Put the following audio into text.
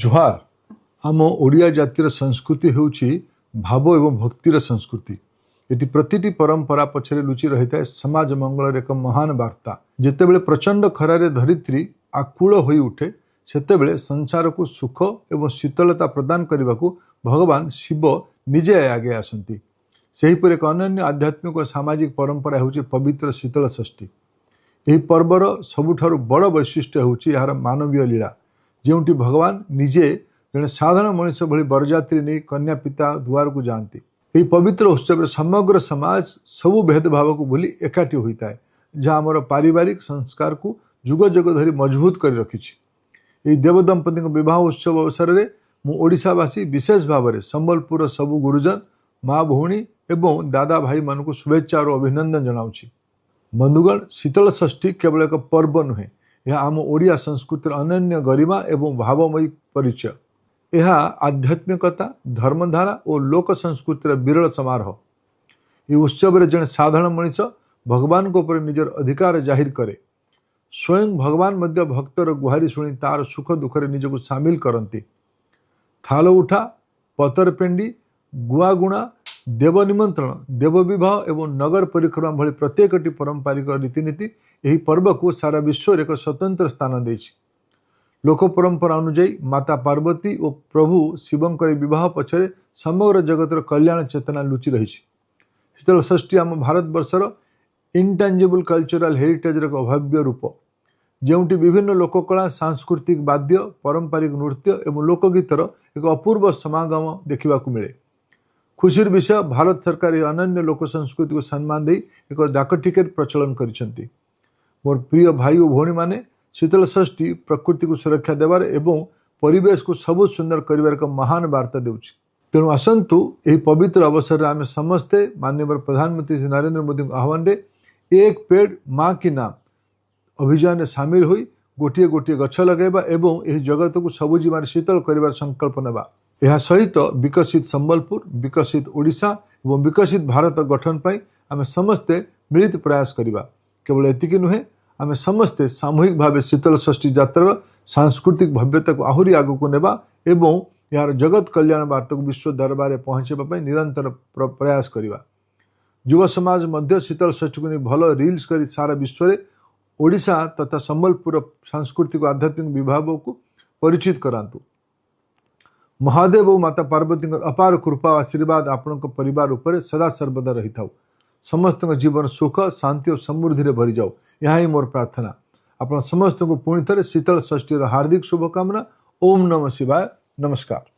जुहार आम ओडिया जातिर संस्कृति होउची भाव एवं भक्तिर संस्कृति। एटी प्रतिटी परंपरा पछरे लुचि रही है समाज मंगल एक महान वार्ता। जेतेबेले प्रचंड खरारे धरित्री आकुल होई उठे सेतेबेले संसार को सुख एवं शीतलता प्रदान करने को भगवान शिव निजे आगे आसंती। सेहीपरि एक अनन्य आध्यात्मिक और सामाजिक परंपरा होउची पवित्र शीतल षष्ठी। यही पर्वर सबुठारु बड़ वैशिष्ट्य होउची यार मानवीय लीला, जेउंटी भगवान निजे जड़े साधारण मनुष्य भली बरजात्री नहीं कन्या पिता दुआर को जाती। यही पवित्र उत्सव समग्र समाज सबु भेदभाव को भूली एकाठी होता है, जहाँ आमर पारिवारिक संस्कार को जुग जुग धरी मजबूत कर रखी। यही देवदंपति विवाह उत्सव अवसर में मुशावासी विशेष भाव में संबलपुर सबु गुरुजन माँ भौणी एवं दादा भाई मान को शुभेच्छा और अभिनंदन जनाऊँगी। बंधुगण, शीतल षष्ठी केवल एक पर्व नुहे, यह आम ओडिया संस्कृतिर अनन्य गरिमा एवं भावमयी परिचय। यह आध्यात्मिकता, धर्मधारा और लोक संस्कृतिर विरल समारोह। ये उत्सव जड़े साधारण मनीष भगवान को ऊपर निजर अधिकार जाहिर करे। स्वयं भगवान मध्य भक्तर गुहारी शुणी तार सुख दुखरे निजको सामिल करती। थाल उठा, पतर पेंडी, गुआगुणा, देव निमंत्रण, देव विवाह एवं नगर परिक्रमा भली प्रत्येकटी पारंपरिक रीतिनीति यही पर्व को सारा विश्व एक स्वतंत्र स्थान देछि। लोक परंपरा अनुଯାयी माता पार्वती और प्रभु शिवंकर विवाह पछरे समग्र जगतर कल्याण चेतना लुचि रही। शीतल षष्ठी आम भारत वर्षर इंटांजिबल कल्चरल हेरिटेजर एक अभाव्य रूप, जेउंटी विभिन्न लोककला, सांस्कृतिक वाद्य, पारंपरिक नृत्य एवं लोकगीतर एक अपूर्व समागम देखा मिले। खुशीर विषय, भारत सरकार यह अनन्य लोक संस्कृति को सम्मान दे एक डाक टिकेट प्रचलन करिसेंती। मोर प्रिय भाई और भौणी माने, शीतल षष्ठी प्रकृति को सुरक्षा देवार एवं परिवेश को सबु सुंदर करिवार एक महान वार्ता देउछि। तेणु आसंतु यही पवित्र अवसर आम समस्ते माननीय प्रधानमंत्री श्री नरेंद्र मोदी आह्वान रे एक पेड़ माँ की नाम अभियान सामिल होई गोटे गोटे गछ लगेबा एवं यही जगत को सबुजिमार शीतल करिवार संकल्प नेबा। यह सहित विकसित संबलपुर, विकसित ओडिशा एवं विकसित भारत गठन पाई आम समस्ते मिलित प्रयास करिबा। केवल एतिकी नुहे, आम समस्ते सामूहिक भाव शीतल षष्ठी यात्रार सांस्कृतिक भव्यता को आहरी आग को नेबा एवं यार जगत कल्याण वार्ता को विश्व दरबार पहुँचेबा निरंतर प्रयास करिबा। युवा समाज मध्य शीतल षष्ठी को भल रील्स करी सारा विश्व में ओडिशा तथा संबलपुर सांस्कृतिक आध्यात्मिक विभाग को परिचित करांतु। महादेव और माता पार्वती अपार कृपा आशीर्वाद आपण परिवार उपर सदा सर्वदा रही था। समस्त जीवन सुख, शांति और समृद्धि रे भरी जाओ, यह ही मोर प्रार्थना। आपण समस्त को पुणी थे शीतल षष्ठी हार्दिक शुभकामना। ओम नमः शिवाय। नमस्कार।